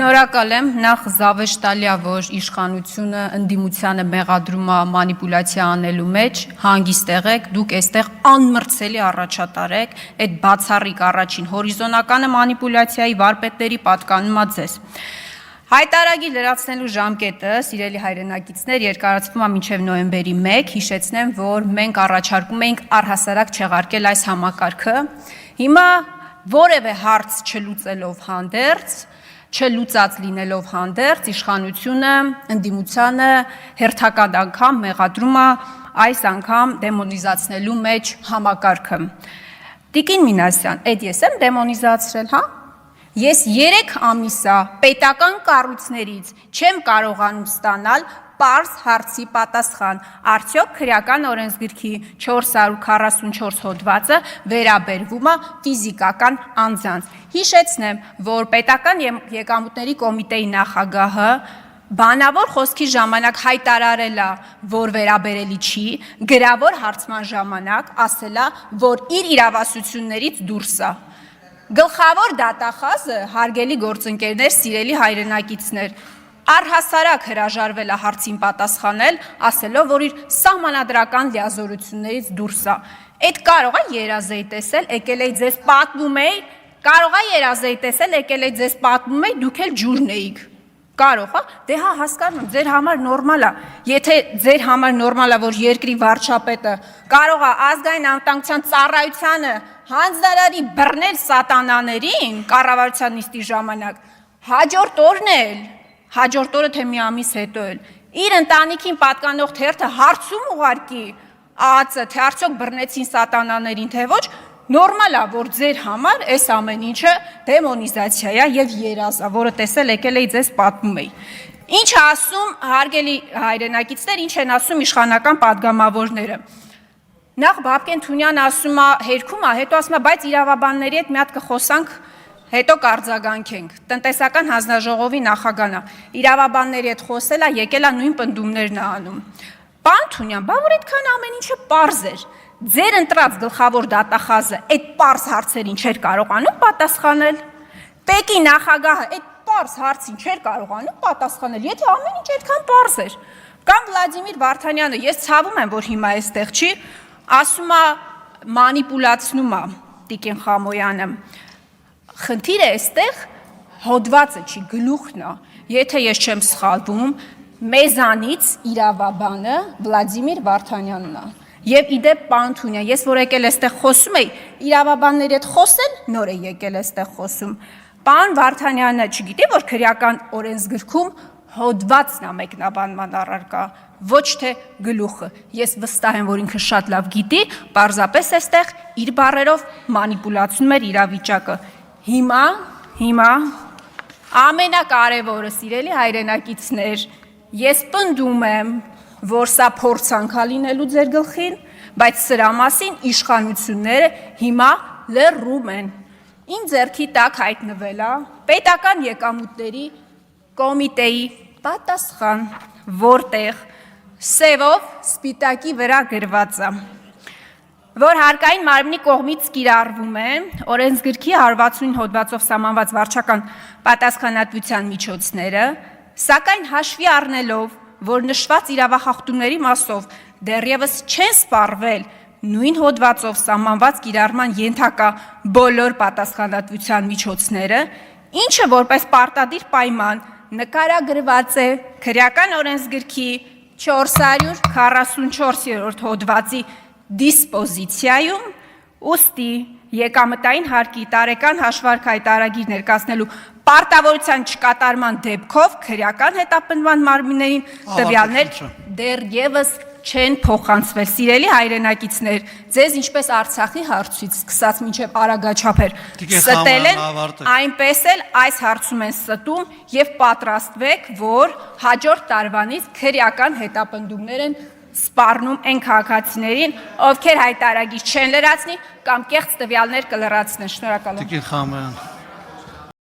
Շնորհակալ եմ, նախ զավեշտալի է, որ իշխանությունը ընդդիմությանը մեղադրում է մանիպուլյացիա անելու մեջ, հանգիստ եղեք, դուք այստեղ անմրցելի առաջատար եք, այդ բացառիկ առաջին հորիզոնականը մանիպուլյացիայի վարպետների պատկանում է ձեզ։ Հայտարարագիր լրացնելու ժամկետը, սիրելի հայրենակիցներ, երկարացվում է մինչև նոյեմբերի 1, հիշեցնեմ, որ մենք առաջարկում էինք առհասարակ չեղարկել այս համակարգը, հիմա որևէ հարց չլուծելով հանդերձ, չլուծած լինելով հանդերձ, իշխանությունը ընդդիմությանը հերթական անգամ մեղադրում է այս անգամ դեմոնիզացնելու մեջ համակարգը։ Տիկին Մինասյան, այդ ես եմ դեմոնիզացրել, հա? Ես 3 ամիսա պետական կառույցներից չեմ կարողանում ստանալ պարզ հարցի պատասխան, արդյոք քրեական օրենսգրքի 444 հոդվածը վերաբերվում է ֆիզիկական անձանց։ Հիշեցնեմ, որ պետական եկամուտների կոմիտեի նախագահը բանավոր խոսքի ժամանակ հայտարարել է, որ վերաբերելի չի, գրավոր հարցման ժամանակ ասել է, որ իր իրավասություններից դուրս է։ Գլխավոր դատախազը, հարգելի գործընկերներ, սիրելի հայրենակիցներ, առհասարակ հրաժարվել է հարցին պատասխանել, ասելով, որ իր սահմանադրական լիազորություններից դուրս է։ Այդ կարող է երազեի տեսել, եկել էի ձեզ պատմում էի, կարող է երազեի տեսել, եկել էի ձեզ պատմում էի, դուք էլ ջուրն էիք։ Կարող է, դե հա հասկանում, ձեր համար նորմալ է, եթե ձեր համար նորմալ է, որ երկրի վարչապետը կարող է ազգային անվտանգության ծառայությանը հանձնարարի բռնել սատանաներին կառավարության նիստի ժամանակ, հաջորդ օրն էլ, հաջորդ օրը թե մի ամիս հետո էլ, իր ընտանիքին պատկանող թերթը հարցում ուղարկի ԱԱՑ-ը, թե արդյոք բռնեցին սատանաներին, թե ոչ, նորմալ է, որ ձեր համար այս ամեն ինչը դեմոնիզացիա է եւ երազ է, որը տեսել եկել էի ձեզ պատմում էի։ Ինչ ասում, հարգելի հայրենակիցներ, ինչ են ասում իշխանական падգամավորները։ Նախ Բաբկեն Թունյան ասում է, հերքում է, հետո ասում է, բայց իրավաբանների հետ մի հատ կխոսանք, հետո կարձագանքենք։ Տնտեսական հանձնաժողովի նախագահն է, իրավաբանների հետ խոսել է, եկել է նույն պնդումներն է անում։ Պարոն Թունյան, բա որ այդքան ամեն ինչը պարզ էր։ Ձեր ընտրած գլխավոր դատախազը այդ պարզ հարցերին չէր կարողանում պատասխանել։ Պեկի նախագահը այդ պարզ հարցին չէր կարողանում պատասխանել, եթե ամեն ինչ այդքան պարզ էր։ Կամ Վլադիմիր Վարդանյանը, ես ցավում եմ, որ հիմա այստեղ չի, ասում է մանիպուլացնում է Տիկին Խամոյանը։ Խնդիրը այստեղ հոդվածը չի, գլուխն է։ Եթե ես չեմ սխալվում, մեզանից իրավաբանը Վլադիմիր Վարդանյանն է։ Եվ իդեպ պարոն Թունյան, ես որ եկել այստեղ խոսում էի, իրավաբանների հետ խոսել, նոր է եկել այստեղ խոսում։ Պարոն Վարդանյանը չգիտի, որ քրեական օրենսգրքում հոդվածն է մեկնաբանման առարկա, ոչ թե գլուխը։ Ես վստահ եմ, որ ինքը շատ լավ գիտի, պարզապես այստեղ իր բառերով մանիպուլացնում էր իրավիճակը։ Հիմա ամենակարևորը, սիրելի հայրենակիցներ, ես պնդում եմ, որ սա փորձանք է լինելու ձեր գլխին, բայց սրա մասին իշխանությունները հիմա լռում են։ Իմ ձեռքի տակ հայտնվել է պետական եկամուտների կոմիտեի պատասխան, որտեղ սևով սպիտակի վրա գրված է, որ հարկային մարմնի կողմից կիրառվում է օրենսգրքի 169 հոդվածով սահմանված վարչական պատասխանատվության միջոցները, սակայն հաշվի առնելով, որ նշված իրավախախտումների մասով դեռևս չեն սպառվել նույն հոդվածով սահմանված կիրառման ենթակա բոլոր պատասխանատվության միջոցները, ինչը որպես պարտադիր պայման նկարագրված է քրեական օրենսգրքի 444-րդ հոդվածի դիսպոզիցիայում, ուստի եկամտային հարկի տարեկան հաշվարկ հայտարարագիր ներկայացնելու պարտավորության չկատարման դեպքով քրեական հետապնդման մարմիններին տվյալներ դեռևս չեն փոխանցվել։ Սիրելի հայրենակիցներ, ձեզ ինչպես Արցախի հարցից սկսած մինչև Արագաչափեր ստել են, այնպես էլ այս հարցում են ստում եւ պատրաստվեք, որ հաջորդ տարվանից քրեական հետապնդումներ են սպառնում այն քաղաքացիներին, ովքեր հայտարարագիր չեն լրացնի կամ կեղծ տվյալներ կլրացնեն։ Շնորհակալ եմ։